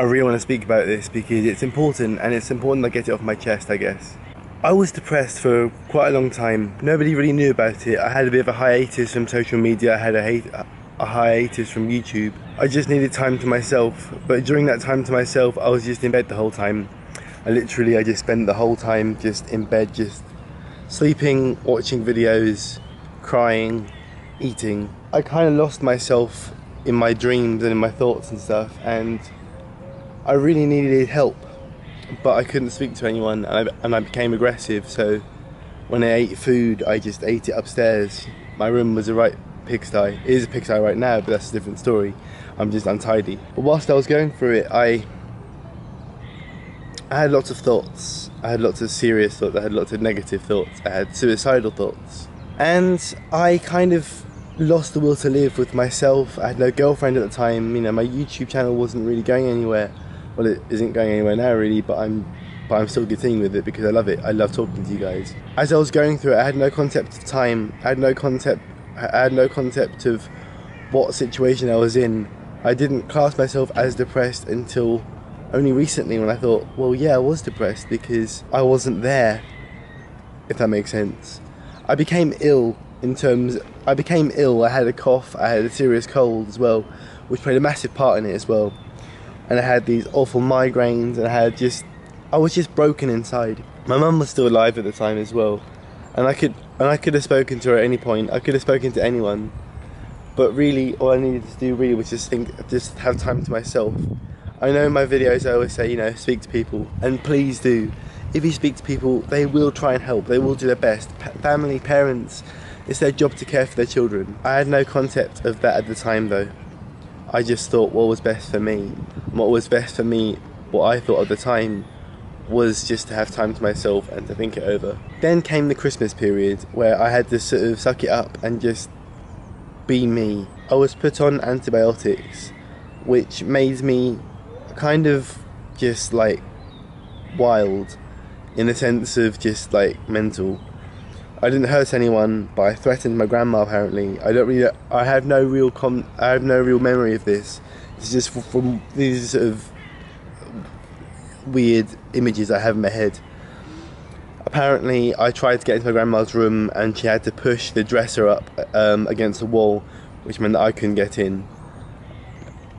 I really want to speak about this because it's important, and it's important I get it off my chest, I guess. I was depressed for quite a long time. Nobody really knew about it. I had a bit of a hiatus from social media. I had a hiatus from YouTube. I just needed time to myself. But during that time to myself, I was just in bed the whole time. I just spent the whole time just in bed, just sleeping, watching videos, crying, eating. I kind of lost myself in my dreams and in my thoughts and stuff, and I really needed help, but I couldn't speak to anyone, and I became aggressive. So when I ate food, I just ate it upstairs. My room was a right pigsty. It is a pigsty right now, but that's a different story. I'm just untidy. But whilst I was going through it, I had lots of thoughts. I had lots of serious thoughts. I had lots of negative thoughts. I had suicidal thoughts, and I kind of lost the will to live with myself. I had no girlfriend at the time. You know, my YouTube channel wasn't really going anywhere. Well, it isn't going anywhere now really, but I'm still continuing with it because I love it. I love talking to you guys. As I was going through it, I had no concept of time. I had no concept of what situation I was in. I didn't class myself as depressed until only recently, when I thought, well, yeah, I was depressed because I wasn't there, if that makes sense. I became ill. I had a cough, I had a serious cold as well, which played a massive part in it as well. And I had these awful migraines, and I was just broken inside. My mum was still alive at the time as well, and I could have spoken to her at any point. I could have spoken to anyone, but really all I needed to do really was just have time to myself. I know in my videos I always say, you know, speak to people, and please do. If you speak to people, they will try and help. They will do their best. Family, parents, it's their job to care for their children. I had no concept of that at the time though. I just thought what was best for me. What was best for me, what I thought at the time, was just to have time to myself and to think it over. Then came the Christmas period where I had to sort of suck it up and just be me. I was put on antibiotics, which made me kind of just like wild, in the sense of just like mental. I didn't hurt anyone, but I threatened my grandma apparently. I have no real memory of this. It's just from these sort of weird images I have in my head. Apparently I tried to get into my grandma's room and she had to push the dresser up against the wall, which meant that I couldn't get in.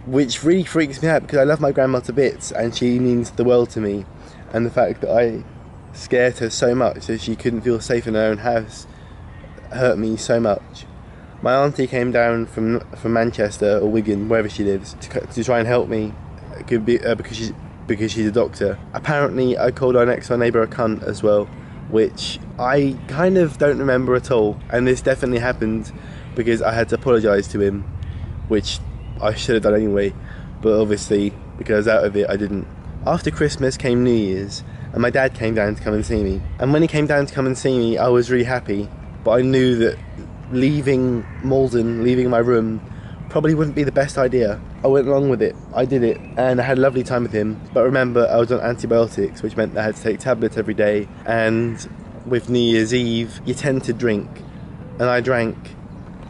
Which really freaks me out because I love my grandma to bits and she means the world to me. And the fact that I scared her so much that she couldn't feel safe in her own house hurt me so much. My auntie came down from Manchester or Wigan, wherever she lives, to try and help me because she's a doctor. Apparently I called our next door neighbour a cunt as well, which I kind of don't remember at all, and this definitely happened because I had to apologise to him, which I should have done anyway, but obviously because I was out of it I didn't. After Christmas came New Year's, and my dad came down to come and see me. And when he came down to come and see me, I was really happy. But I knew that leaving Malden, leaving my room, probably wouldn't be the best idea. I went along with it. I did it, and I had a lovely time with him. But remember, I was on antibiotics, which meant that I had to take tablets every day. And with New Year's Eve, you tend to drink. And I drank.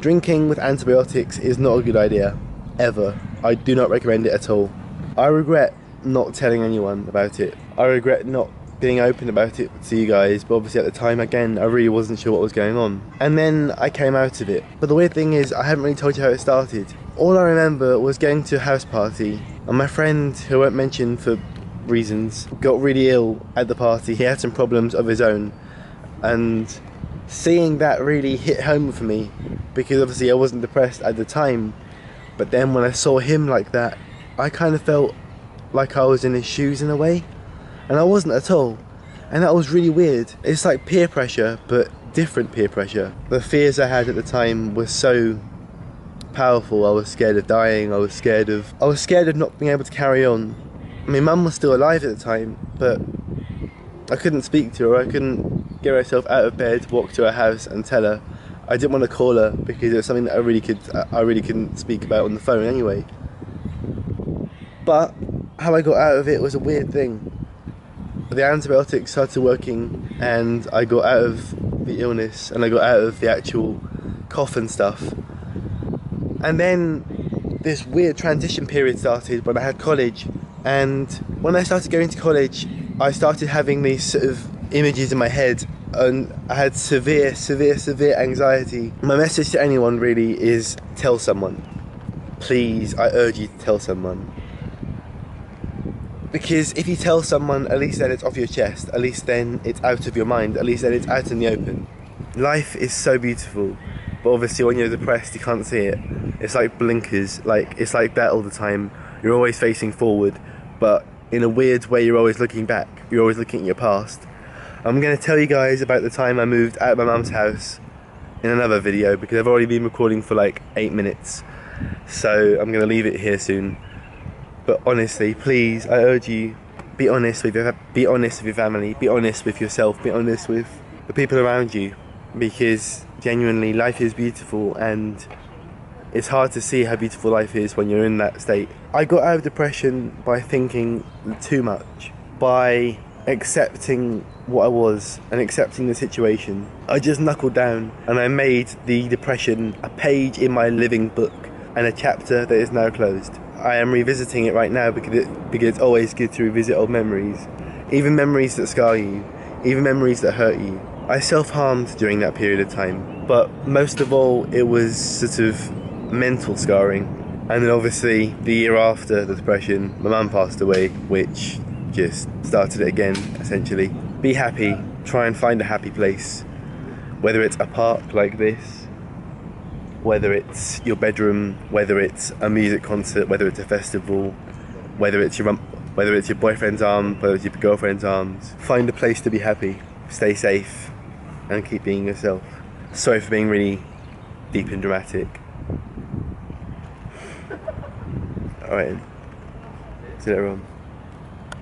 Drinking with antibiotics is not a good idea, ever. I do not recommend it at all. I regret not telling anyone about it. I regret not being open about it to you guys, but obviously at the time, again, I really wasn't sure what was going on. And then I came out of it. But the weird thing is, I haven't really told you how it started. All I remember was going to a house party, and my friend, who I won't mention for reasons, got really ill at the party. He had some problems of his own, and seeing that really hit home for me, because obviously I wasn't depressed at the time, but then when I saw him like that, I kind of felt like I was in his shoes in a way, and I wasn't at all, and that was really weird. It's like peer pressure, but different peer pressure. The fears I had at the time were so powerful. I was scared of dying. I was scared of not being able to carry on. I mean, Mum was still alive at the time, but I couldn't speak to her. I couldn't get myself out of bed, walk to her house and tell her. I didn't want to call her because it was something that I really couldn't speak about on the phone anyway. But how I got out of it was a weird thing. The antibiotics started working and I got out of the illness and I got out of the actual cough and stuff. And then this weird transition period started when I had college, And when I started going to college, I started having these sort of images in my head, and I had severe anxiety. My message to anyone really is tell someone. Please, I urge you to tell someone. Because if you tell someone, at least then it's off your chest, at least then it's out of your mind, at least then it's out in the open. Life is so beautiful, but obviously when you're depressed you can't see it. It's like blinkers, it's like that all the time. You're always facing forward, but in a weird way you're always looking back, you're always looking at your past. I'm going to tell you guys about the time I moved out of my mum's house in another video, because I've already been recording for like 8 minutes, so I'm going to leave it here soon. But honestly, please, I urge you, be honest with your family, be honest with yourself, be honest with the people around you, because genuinely life is beautiful, and it's hard to see how beautiful life is when you're in that state. I got out of depression by thinking too much, by accepting what I was and accepting the situation. I just knuckled down and I made the depression a page in my living book and a chapter that is now closed. I am revisiting it right now because it's always good to revisit old memories, even memories that scar you, even memories that hurt you. I self-harmed during that period of time, but most of all it was sort of mental scarring. And then obviously the year after the depression, my mum passed away, which just started it again, essentially. Be happy, try and find a happy place, whether it's a park like this, whether it's your bedroom, whether it's a music concert, whether it's a festival, whether it's your boyfriend's arm, whether it's your girlfriend's arms. Find a place to be happy, stay safe, and keep being yourself. Sorry for being really deep and dramatic. Alright, see you later on.